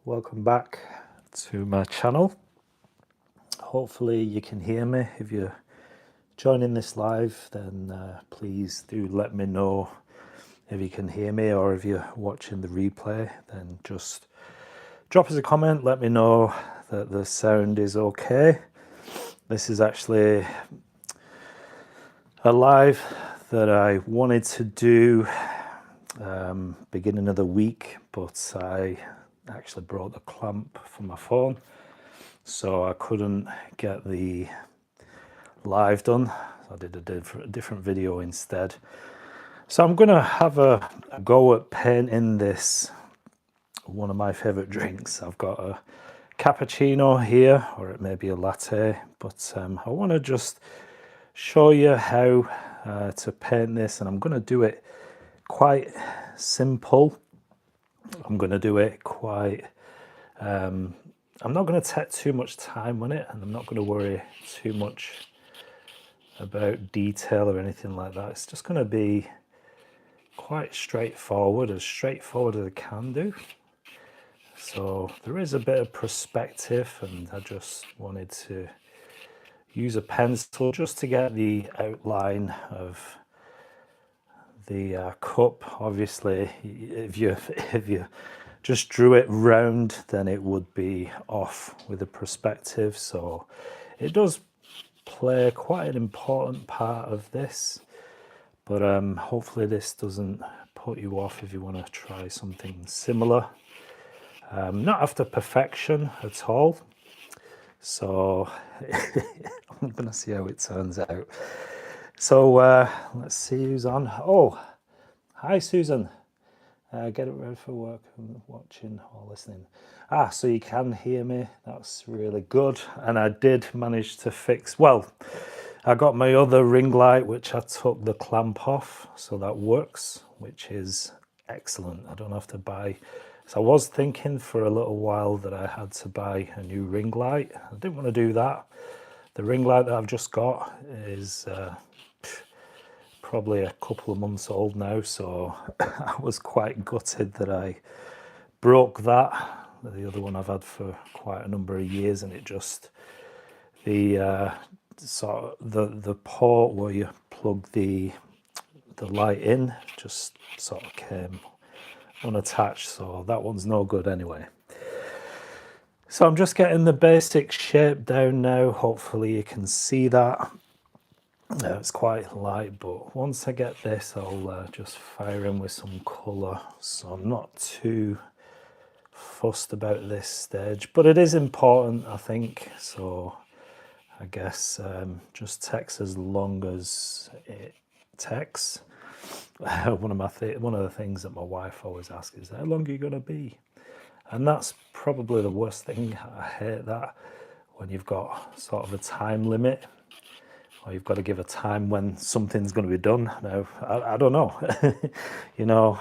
welcome back to my channel. Hopefully you can hear me. If you're joining this live, then please do let me know if you can hear me, or if you're watching the replay, then just drop us a comment, let me know that the sound is okay. This is actually a live that I wanted to do beginning of the week, but I actually broke the clamp for my phone, so I couldn't get the live done. I did a different video instead. So I'm gonna have a go at painting this, one of my favorite drinks. I've got a cappuccino here, or it may be a latte, but I want to just show you how to paint this, and I'm going to do it quite simple. I'm going to do it quite I'm not going to take too much time on it, and I'm not going to worry too much about detail or anything like that. It's just going to be quite straightforward as I can do. So there is a bit of perspective, and I just wanted to use a pencil just to get the outline of the cup. Obviously, if you just drew it round, then it would be off with the perspective. So it does play quite an important part of this, but hopefully this doesn't put you off if you want to try something similar. Not after perfection at all, so I'm gonna see how it turns out. So let's see who's on. Oh, hi Susan. Get it ready for work and watching or listening. So you can hear me. That's really good. And I did manage to fix, well, I got my other ring light, which I took the clamp off, so that works, which is excellent. I don't have to buy. So I was thinking for a little while that I had to buy a new ring light. I didn't want to do that. The ring light that I've just got is probably a couple of months old now, so I was quite gutted that I broke that. The other one I've had for quite a number of years, and it just, the port where you plug the light in just sort of came unattached, so that one's no good anyway. So I'm just getting the basic shape down now. Hopefully you can see that. It's quite light, but once I get this, I'll just fire in with some colour. So I'm not too fussed about this stage, but it is important, I think. So I guess just takes as long as it takes. One of the things that my wife always asks is, how long are you going to be? And that's probably the worst thing. I hate that, when you've got sort of a time limit, or you've got to give a time when something's going to be done. Now, I don't know. You know,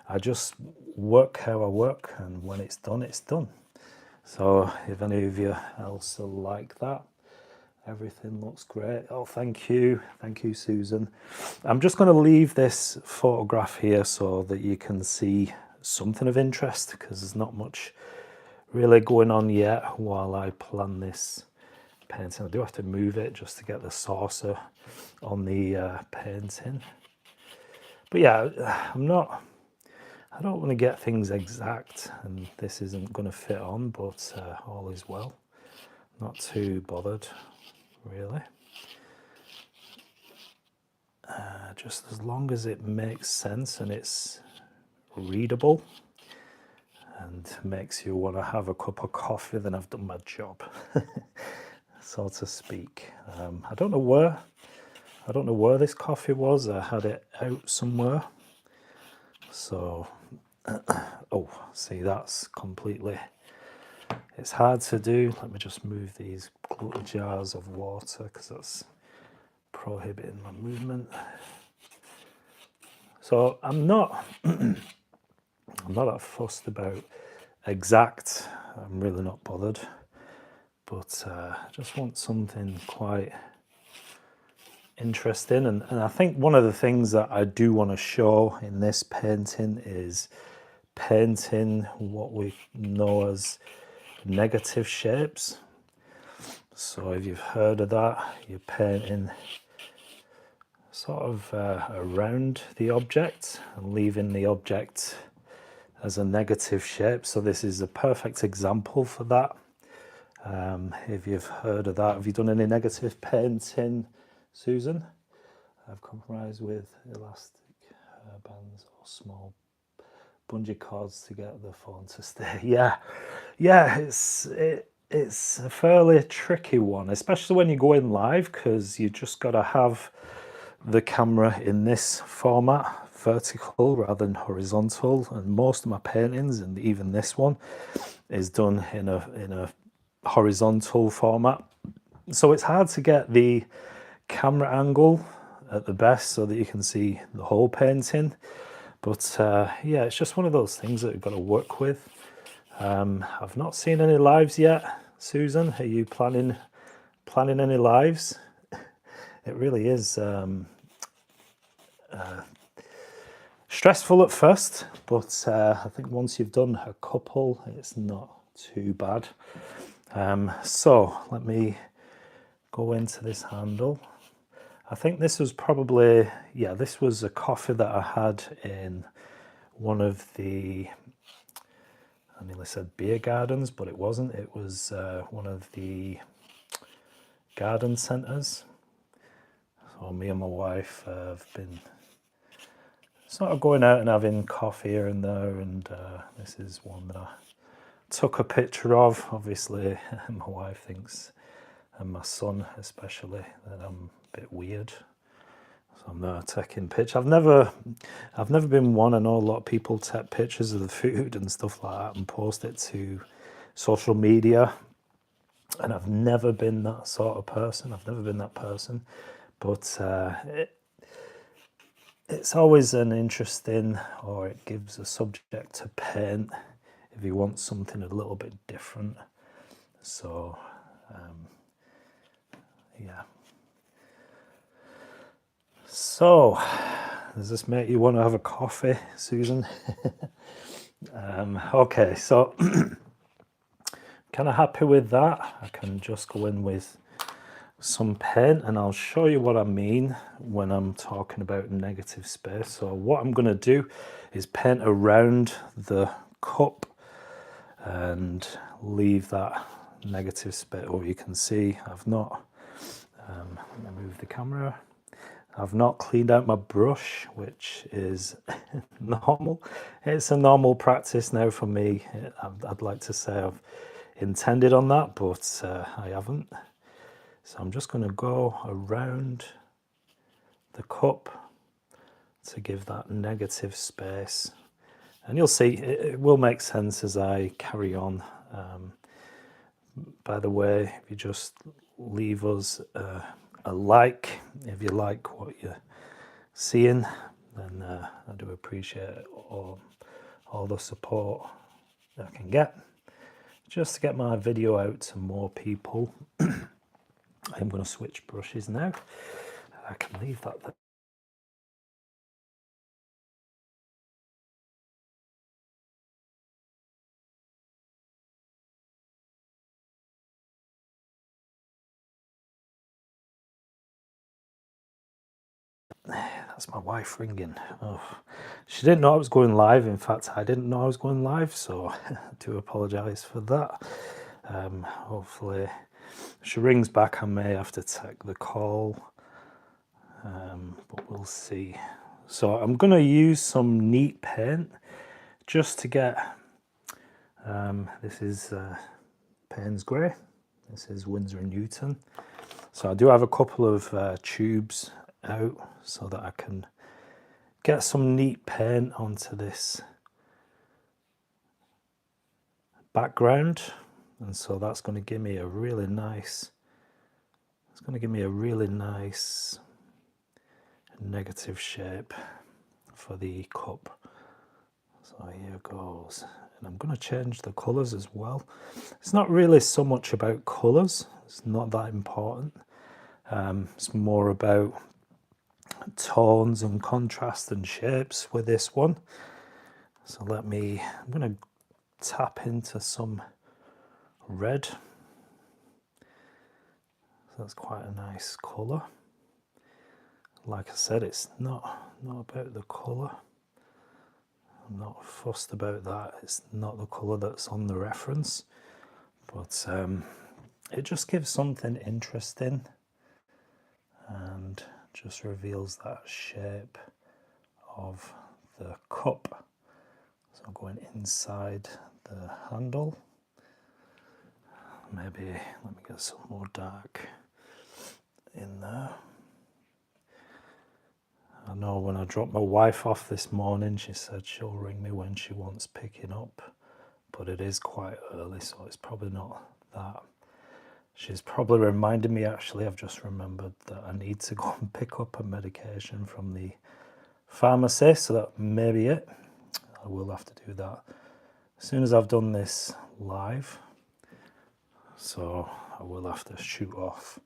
I just work how I work, and when it's done, it's done. So if any of you else are like that, everything looks great. Oh, thank you. Thank you, Susan. I'm just going to leave this photograph here so that you can see something of interest, because there's not much really going on yet while I plan this painting. I do have to move it just to get the saucer on the painting. But yeah, I don't want to get things exact, and this isn't going to fit on, but all is well. Not too bothered, really. Just as long as it makes sense and it's readable and makes you want to have a cup of coffee, then I've done my job, so to speak. I don't know where this coffee was. I had it out somewhere. So, oh, see, that's completely, it's hard to do. Let me just move these little jars of water, because that's prohibiting my movement. So I'm not that fussed about exact. I'm really not bothered, but I just want something quite interesting. And I think one of the things that I do want to show in this painting is painting what we know as negative shapes. So if you've heard of that, you're painting sort of around the object and leaving the object as a negative shape. So this is a perfect example for that. If you've heard of that, have you done any negative painting, Susan? I've compromised with elastic bands or small bungee cords to get the phone to stay. Yeah, it's a fairly tricky one, especially when you go in live, because you just got to have the camera in this format, vertical rather than horizontal. And most of my paintings, and even this one, is done in a horizontal format. So it's hard to get the camera angle at the best so that you can see the whole painting. But yeah, it's just one of those things that you've got to work with. I've not seen any lives yet. Susan, are you planning any lives? It really is stressful at first, but I think once you've done a couple, it's not too bad. So let me go into this handle. I think this was probably, yeah, this was a coffee that I had in one of the, I nearly said beer gardens, but it wasn't. It was one of the garden centres. So me and my wife have been sort of going out and having coffee here and there, and this is one that I took a picture of. Obviously, my wife thinks, and my son especially, that I'm a bit weird. So I'm there taking pictures. I've never been one. I know a lot of people take pictures of the food and stuff like that and post it to social media, and I've never been that sort of person. I've never been that person, but it's always an interesting, or it gives a subject to paint if you want something a little bit different. So yeah. So does this make you want to have a coffee, Susan? Okay, so kind of happy with that. I can just go in with some paint, and I'll show you what I mean when I'm talking about negative space. So what I'm going to do is paint around the cup and leave that negative space. Oh, you can see I've not, let me move the camera. I've not cleaned out my brush, which is normal. It's a normal practice now for me. I'd like to say I've intended on that, but I haven't. So I'm just going to go around the cup to give that negative space. And you'll see it will make sense as I carry on. By the way, if you just leave us a like, if you like what you're seeing, then I do appreciate all the support that I can get, just to get my video out to more people. I'm going to switch brushes now. I can leave that there. That's my wife ringing. Oh, she didn't know I was going live. In fact, I didn't know I was going live, so I do apologise for that. Hopefully she rings back. I may have to take the call, but we'll see. So I'm going to use some neat paint just to get, this is Payne's Grey, this is Winsor & Newton. So I do have a couple of tubes out so that I can get some neat paint onto this background, and so that's going to give me a really nice, it's going to give me a really nice negative shape for the cup. So here goes, and I'm going to change the colours as well. It's not really so much about colours, it's not that important. It's more about tones and contrast and shapes with this one. So I'm going to tap into some red. So that's quite a nice colour. Like I said, it's not about the colour. I'm not fussed about that. It's not the colour that's on the reference, but it just gives something interesting and just reveals that shape of the cup. So going inside the handle. Maybe let me get some more dark in there. I know when I dropped my wife off this morning, she said she'll ring me when she wants picking up, but it is quite early, so it's probably not that. She's probably reminded me, actually, I've just remembered that I need to go and pick up a medication from the pharmacy, so that may be it. I will have to do that as soon as I've done this live, so I will have to shoot off,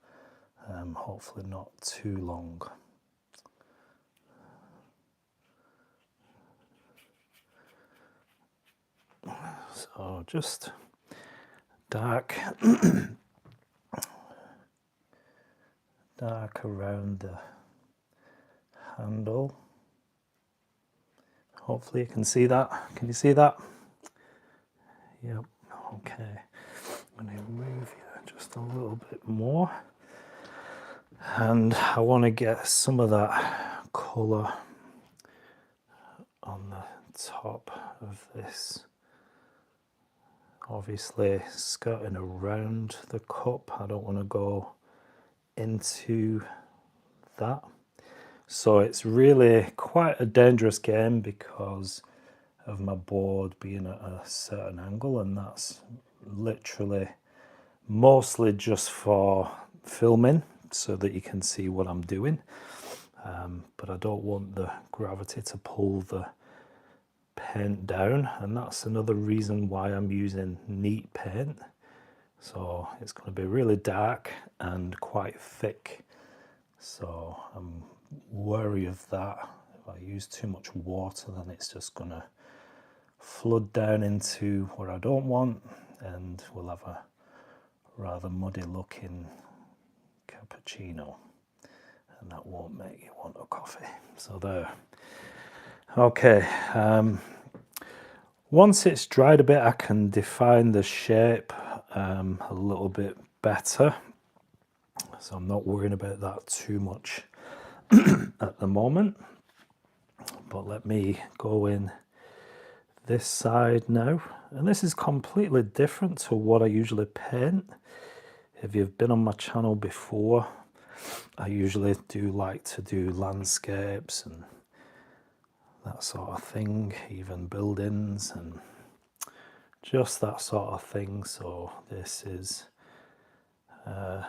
hopefully not too long. So just dark around the handle. Hopefully you can see that. Can you see that? Yep. Okay. I'm going to move you just a little bit more. And I want to get some of that colour on the top of this. Obviously skirting around the cup. I don't want to go into that. So it's really quite a dangerous game because of my board being at a certain angle, and that's literally mostly just for filming so that you can see what I'm doing. But I don't want the gravity to pull the paint down, and that's another reason why I'm using neat paint. So it's going to be really dark and quite thick, so I'm wary of that. If I use too much water, then it's just going to flood down into where I don't want, and we'll have a rather muddy looking cappuccino, and that won't make you want a coffee. So there. Okay, once it's dried a bit, I can define the shape a little bit better, so I'm not worrying about that too much at the moment. But let me go in this side now, and this is completely different to what I usually paint. If you've been on my channel before, I usually do like to do landscapes and that sort of thing, even buildings and just that sort of thing. So this is, I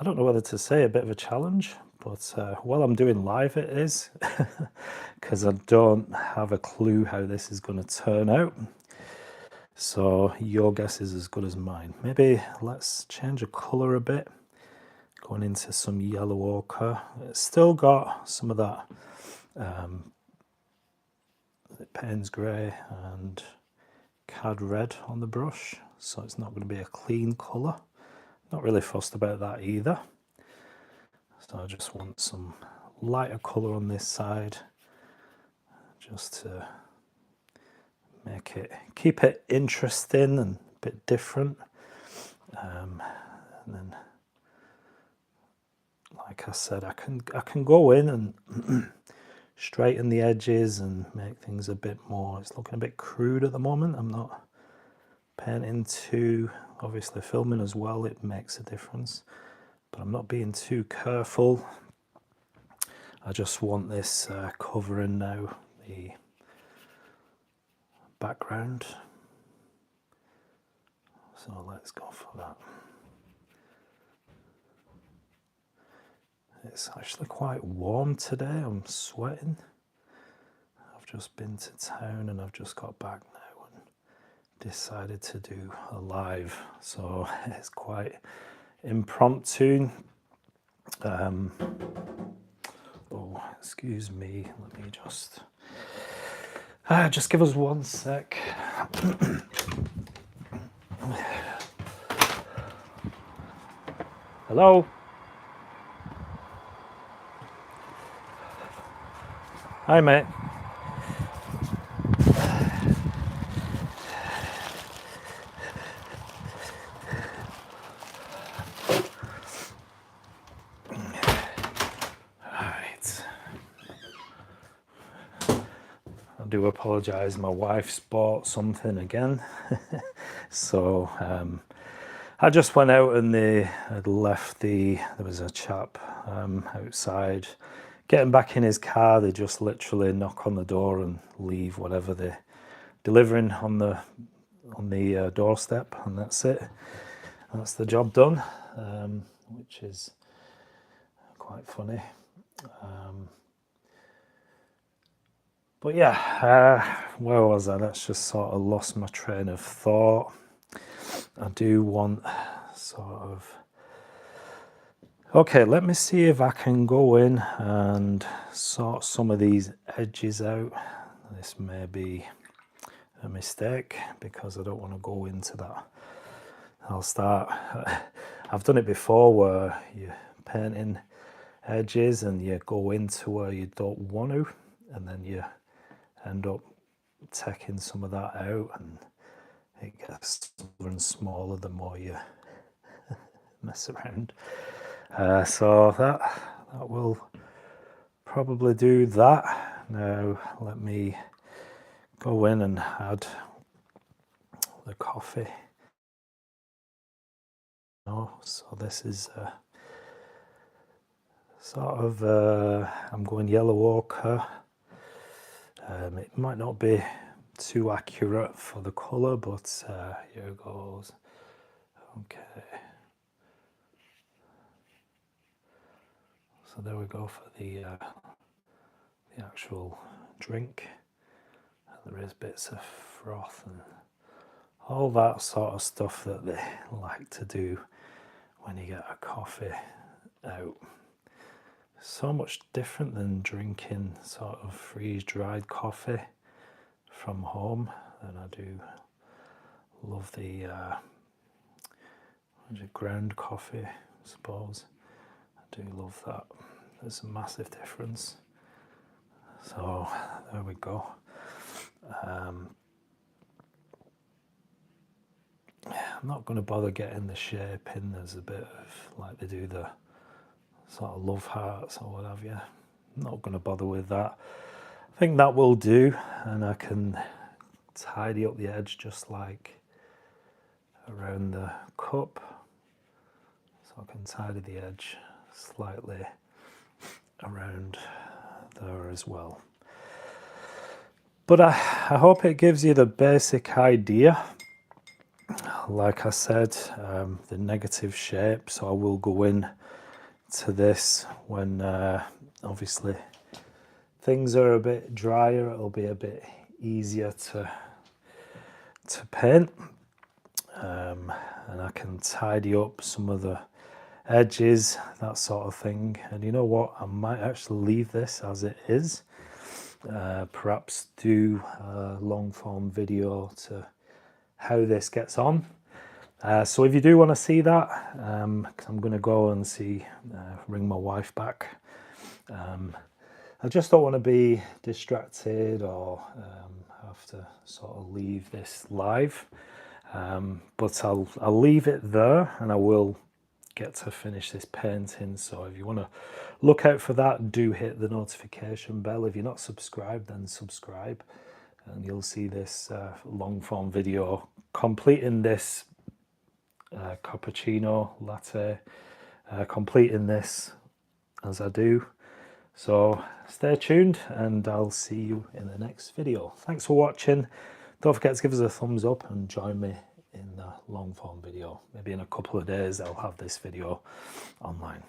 don't know whether to say a bit of a challenge, but while I'm doing live it is, because I don't have a clue how this is going to turn out. So your guess is as good as mine. Maybe let's change the colour a bit, going into some yellow ochre. It's still got some of that Payne's grey and cad red on the brush, so it's not going to be a clean colour. Not really fussed about that either. So I just want some lighter colour on this side, just to make it, keep it interesting and a bit different. And then, like I said, I can go in and straighten the edges and make things a bit more. It's looking a bit crude at the moment. I'm not painting too, obviously filming as well, it makes a difference, but I'm not being too careful. I just want this covering now the background, so let's go for that. It's actually quite warm today. I'm sweating. I've just been to town and I've just got back now and decided to do a live, so it's quite impromptu. Oh, excuse me, let me just Just give us 1 sec. Hello? Hi, mate. Alright. I do apologise, my wife's bought something again. So I just went out and they had left there was a chap outside. Getting back in his car, they just literally knock on the door and leave whatever they're delivering on the doorstep, and that's it. That's the job done, which is quite funny. But yeah, where was I? That's just sort of lost my train of thought. I do want sort of... Okay, let me see if I can go in and sort some of these edges out. This may be a mistake because I don't want to go into that. I'll start... I've done it before where you're painting edges and you go into where you don't want to, and then you end up taking some of that out, and it gets smaller and smaller the more you mess around. So that will probably do that. Now let me go in and add the coffee. So this is sort of I'm going yellow ochre. It might not be too accurate for the colour, but here it goes. Okay. So there we go for the actual drink. There is bits of froth and all that sort of stuff that they like to do when you get a coffee out. So much different than drinking sort of freeze-dried coffee from home. And I do love the ground coffee, I suppose. I do love that. There's a massive difference. So there we go. I'm not going to bother getting the shape in. There's a bit of, like they do the sort of love hearts or what have you. I'm not going to bother with that. I think that will do, and I can tidy up the edge just like around the cup. So I can tidy the edge slightly around there as well. But I hope it gives you the basic idea. Like I said, the negative shape, so I will go in to this when obviously things are a bit drier. It'll be a bit easier to paint, and I can tidy up some of the edges, that sort of thing. And you know what, I might actually leave this as it is, perhaps do a long form video to how this gets on. So if you do want to see that, because I'm going to go and ring my wife back. I just don't want to be distracted or have to sort of leave this live. But I'll leave it there, and I will get to finish this painting. So if you want to look out for that, do hit the notification bell. If you're not subscribed, then subscribe, and you'll see this long form video completing this cappuccino latte, completing this as I do. So stay tuned, and I'll see you in the next video. Thanks for watching. Don't forget to give us a thumbs up and join me in the long form video. Maybe in a couple of days I'll have this video online.